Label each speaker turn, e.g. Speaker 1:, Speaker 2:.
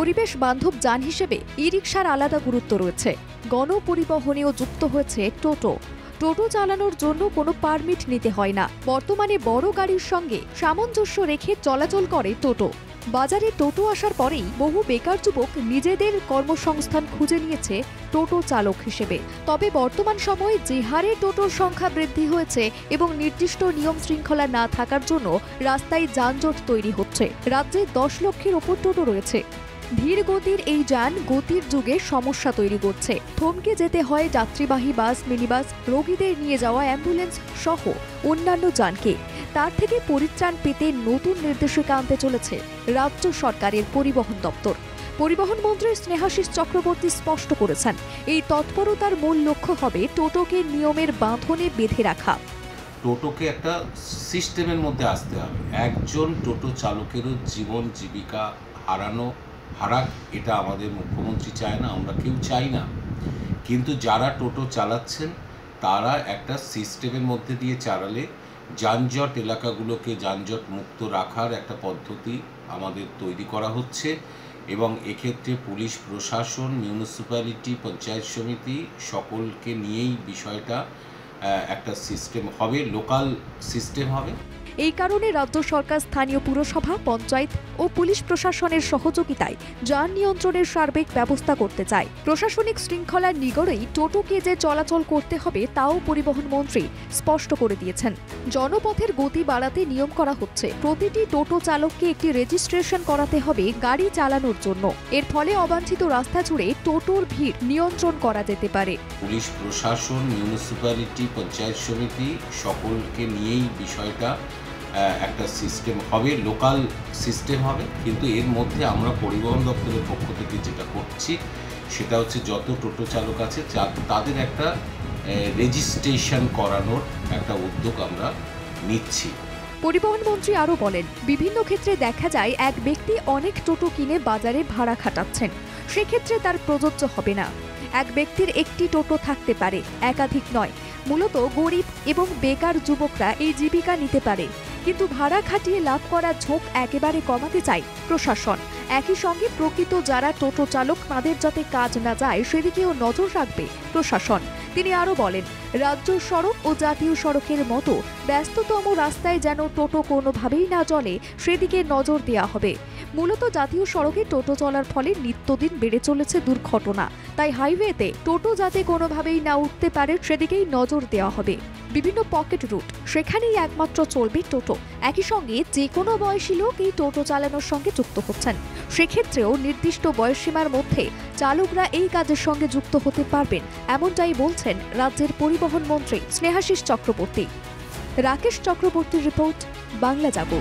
Speaker 1: পরিবেশ বান্ধব যান হিসেবে ই রিকশার আলাদা গুরুত্ব রয়েছে। গণপরিবহনেও যুক্ত হয়েছে টোটো। টোটো চালানোর জন্য কোনো পারমিট নিতে হয় না। বর্তমানে বড় গাড়ির সঙ্গে সামঞ্জস্য রেখে চলাচল করে টোটো। বাজারে টোটো আসার পরেই বহু বেকার যুবক নিজেদের কর্মসংস্থান খুঁজে নিয়েছে টোটো চালক হিসেবে। তবে বর্তমান সময়ে যে হারে টোটোর সংখ্যা বৃদ্ধি হয়েছে এবং নির্দিষ্ট নিয়ম শৃঙ্খলা না থাকার জন্য রাস্তায় যানজট তৈরি হচ্ছে। রাজ্যে 10 লক্ষের ওপর টোটো রয়েছে। ধীর গতির এই যান গতির যুগে সমস্যা তৈরি করছে। থমকে যেতে হয় যাত্রীবাহী বাস, মিনিবাস, রোগীদের নিয়ে যাওয়া অ্যাম্বুলেন্স সহ অন্যান্য যানকে। তার থেকে পরিত্রাণ পেতে নতুন নির্দেশিকা আনতে চলেছে রাজ্য সরকারের পরিবহন দপ্তর। পরিবহন মন্ত্রী স্নেহাশিস চক্রবর্তী স্পষ্ট করেছেন, এই তৎপরতার মূল লক্ষ্য হবে টোটোকে নিয়মের বাঁধনে বেঁধে রাখা।
Speaker 2: টোটোকে একটা সিস্টেমের মধ্যে আসতে হবে। একজন টোটো চালকেরও জীবন জীবিকা হারাক, এটা আমাদের মুখ্যমন্ত্রী চায় না, আমরা কেউ চাই না। কিন্তু যারা টোটো চালাচ্ছেন তারা একটা সিস্টেমের মধ্যে দিয়ে চালালে যানজট এলাকাগুলোকে যানজট মুক্ত রাখার একটা পদ্ধতি আমাদের তৈরি করা হচ্ছে এবং এক্ষেত্রে পুলিশ প্রশাসন, মিউনিসিপ্যালিটি, পঞ্চায়েত সমিতি সকলকে নিয়েই বিষয়টা একটা সিস্টেম হবে, লোকাল সিস্টেম হবে।
Speaker 1: এই কারণে রাজ্য সরকার স্থানীয় পুরসভা, পঞ্চায়েত ও পুলিশ প্রশাসনের সহযোগিতায় যান নিয়ন্ত্রণের সার্বিক ব্যবস্থা করতে চায়। প্রশাসনিক শৃঙ্খলার নিগড়েই টোটোকে যে চলাচল করতে হবে তাও পরিবহন মন্ত্রী স্পষ্ট করে দিয়েছেন। জনপথের গতি বাড়াতে নিয়ম করা হচ্ছে। প্রতিটি টোটো চালককে একটি রেজিস্ট্রেশন করাতে হবে গাড়ি চালানোর জন্য। এর ফলে অবাঞ্ছিত রাস্তা জুড়ে টোটোর ভিড় নিয়ন্ত্রণ করা যেতে পারে।
Speaker 2: পুলিশ প্রশাসন, মিউনিসিপ্যালিটি, পঞ্চায়েত সমিতি সকলকে নিয়েই বিষয়টা একটা সিস্টেম হবে, লোকাল সিস্টেম হবে। কিন্তু এর মধ্যে আমরা পরিবহন দপ্তরের পক্ষ থেকে যেটা করছি সেটা হচ্ছে যত টোটো চালক আছে তাদের একটা রেজিস্ট্রেশন করানোর একটা উদ্যোগ আমরা নিচ্ছি।
Speaker 1: পরিবহন মন্ত্রী আরও বলেন, বিভিন্ন ক্ষেত্রে দেখা যায় এক ব্যক্তি অনেক টোটো কিনে বাজারে ভাড়া খাটাচ্ছেন। সেক্ষেত্রে তার প্রযোজ্য হবে না। এক ব্যক্তির একটি টোটো থাকতে পারে, একাধিক নয়। মূলত গরিব এবং বেকার যুবকরা এই জীবিকা নিতে পারে, কিন্তু ভাড়া খাটিয়ে লাভ করার ঝোঁক একেবারে কমাতে চায় প্রশাসন। একই সঙ্গে প্রকৃত যারা টোটো চালক তাদের যাতে কাজ না যায় সেদিকেও নজর রাখবে প্রশাসন। তিনি আরও বলেন, রাজ্য সড়ক ও জাতীয় সড়কের মতো ব্যস্ততম রাস্তায় যেন টোটো কোনোভাবেই না চলে সেদিকে নজর দেওয়া হবে। মূলত জাতীয় সড়কে টোটো চলার ফলে নিত্যদিন বেড়ে চলেছে দুর্ঘটনা। তাই হাইওয়েতে টোটো যাতে কোনোভাবেই না উঠতে পারে সেদিকেই নজর দেওয়া হবে। বিভিন্ন পকেট রুট, সেখানেই একমাত্র চলবে টোটো। একই সঙ্গে যে কোনো বয়সী লোক এই টোটো চালানোর সঙ্গে যুক্ত হচ্ছেন। সেক্ষেত্রেও নির্দিষ্ট বয়সসীমার মধ্যে চালকরা এই কাজের সঙ্গে যুক্ত হতে পারবেন, এমনটাই বলছেন রাজ্যের পরিবহন মন্ত্রী স্নেহাশিস চক্রবর্তী। রাকেশ চক্রবর্তীর রিপোর্ট, বাংলা জাগো।